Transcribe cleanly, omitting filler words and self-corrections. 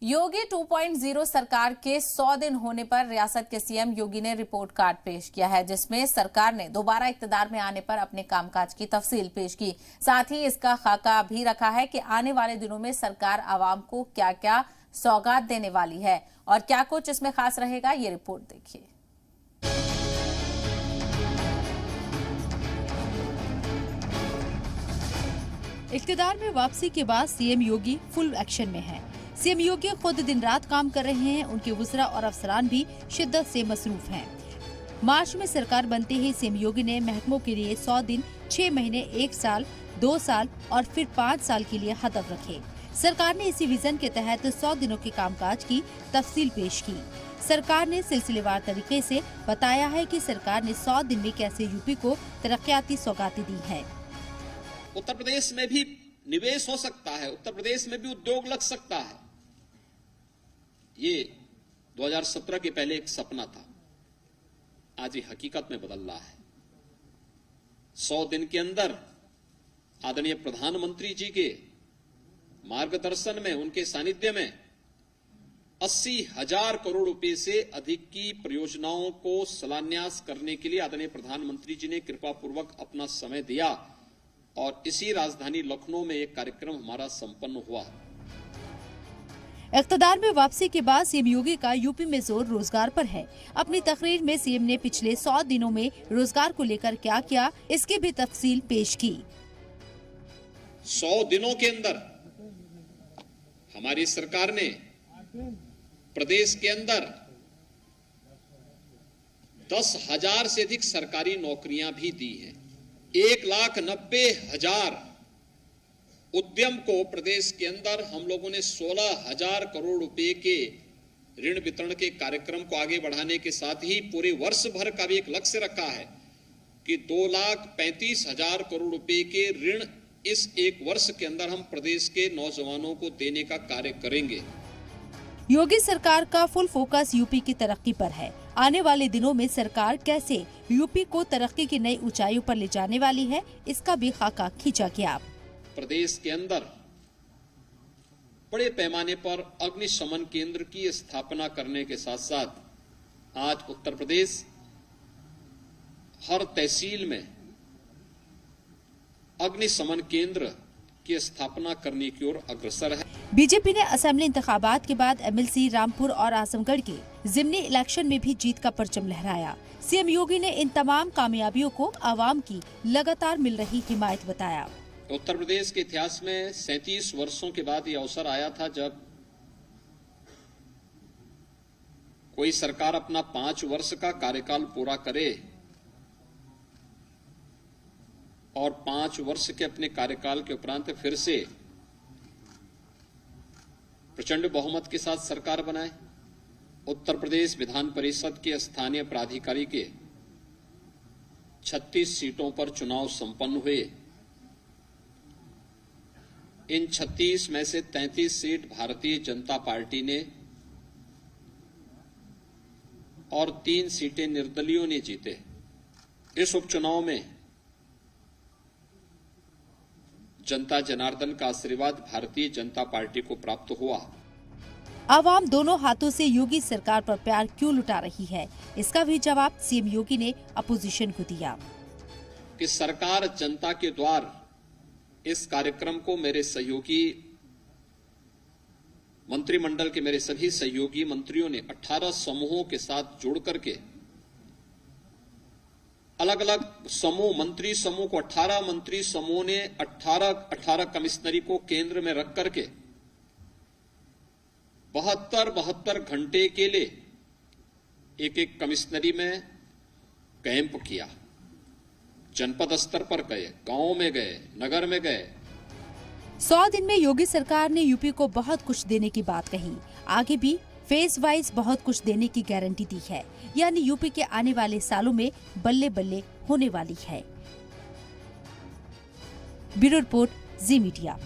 योगी 2.0 सरकार के 100 दिन होने पर रियासत के सीएम योगी ने रिपोर्ट कार्ड पेश किया है, जिसमें सरकार ने दोबारा इक्तदार में आने पर अपने कामकाज की तफसील पेश की। साथ ही इसका खाका भी रखा है कि आने वाले दिनों में सरकार आवाम को क्या क्या सौगात देने वाली है और क्या कुछ इसमें खास रहेगा, ये रिपोर्ट देखिए। इक्तदार में वापसी के बाद सीएम योगी फुल एक्शन में हैं। सीएम योगी खुद दिन रात काम कर रहे हैं। उनके वुज़रा और अफसरान भी शिद्दत से मसरूफ हैं। मार्च में सरकार बनते ही सीएम योगी ने महकमों के लिए 100 दिन, 6 महीने, 1 साल, 2 साल और फिर 5 साल के लिए हदफ रखे। सरकार ने इसी विजन के तहत 100 दिनों के कामकाज की तफसील पेश की। सरकार ने सिलसिलेवार तरीके से बताया है कि सरकार ने 100 दिन में कैसे यूपी को तरक्याती सौगातें दी है। उत्तर प्रदेश में भी निवेश हो सकता है, उत्तर प्रदेश में भी उद्योग लग सकता है। ये 2017 के पहले एक सपना था, आज ये हकीकत में बदल रहा है। 100 दिन के अंदर आदरणीय प्रधानमंत्री जी के मार्गदर्शन में, उनके सानिध्य में 80,000 करोड़ रुपए से अधिक की परियोजनाओं को शिलान्यास करने के लिए आदरणीय प्रधानमंत्री जी ने कृपापूर्वक अपना समय दिया और इसी राजधानी लखनऊ में एक कार्यक्रम हमारा संपन्न हुआ। इक़्तिदार में वापसी के बाद सीएम योगी का यूपी में जोर रोजगार पर है। अपनी तकरीर में सीएम ने पिछले 100 दिनों में रोजगार को लेकर क्या किया, इसकी भी तफसील पेश की। 100 दिनों के अंदर हमारी सरकार ने प्रदेश के अंदर 10,000 से अधिक सरकारी नौकरियां भी दी हैं। 1,90,000 उद्यम को प्रदेश के अंदर हम लोगों ने 16,000 करोड़ रुपए के ऋण वितरण के कार्यक्रम को आगे बढ़ाने के साथ ही पूरे वर्ष भर का भी एक लक्ष्य रखा है कि 2,35,000 करोड़ रुपए के ऋण इस एक वर्ष के अंदर हम प्रदेश के नौजवानों को देने का कार्य करेंगे। योगी सरकार का फुल फोकस यूपी की तरक्की पर है। आने वाले दिनों में सरकार कैसे यूपी को तरक्की की नई ऊंचाइयों पर ले जाने वाली है, इसका भी खाका खींचा गया। प्रदेश के अंदर बड़े पैमाने पर अग्निशमन केंद्र की स्थापना करने के साथ साथ आज उत्तर प्रदेश हर तहसील में अग्निशमन केंद्र की स्थापना करने की ओर अग्रसर है। बीजेपी ने असेंबली इंतखाबात के बाद एमएलसी रामपुर और आजमगढ़ के जिमनी इलेक्शन में भी जीत का परचम लहराया। सीएम योगी ने इन तमाम कामयाबियों को आवाम की लगातार मिल रही हिमायत बताया। उत्तर प्रदेश के इतिहास में 37 वर्षों के बाद ये अवसर आया था जब कोई सरकार अपना 5 वर्ष का कार्यकाल पूरा करे और 5 वर्ष के अपने कार्यकाल के उपरांत फिर से प्रचंड बहुमत के साथ सरकार बनाए। उत्तर प्रदेश विधान परिषद के स्थानीय प्राधिकारी के 36 सीटों पर चुनाव संपन्न हुए। इन 36 में से 33 सीट भारतीय जनता पार्टी ने और 3 सीटें निर्दलीयों ने जीते। इस उपचुनाव में जनता जनार्दन का आशीर्वाद भारतीय जनता पार्टी को प्राप्त हुआ। आवाम दोनों हाथों से योगी सरकार पर प्यार क्यों लुटा रही है, इसका भी जवाब सीएम योगी ने अपोजिशन को दिया कि सरकार जनता के द्वार इस कार्यक्रम को मेरे सहयोगी मंत्रिमंडल के मेरे सभी सहयोगी मंत्रियों ने 18 समूहों के साथ जोड़ करके अलग अलग समूह, मंत्री समूह को 18 मंत्री समूह ने 18 कमिश्नरी को केंद्र में रख करके 72 घंटे के लिए एक कमिश्नरी में कैंप किया। जनपद स्तर पर गए, गांव में गए, नगर में गए। 100 दिन में योगी सरकार ने यूपी को बहुत कुछ देने की बात कही। आगे भी फेज वाइज बहुत कुछ देने की गारंटी दी है, यानी यूपी के आने वाले सालों में बल्ले बल्ले होने वाली है। ब्यूरो रिपोर्ट, जी मीडिया।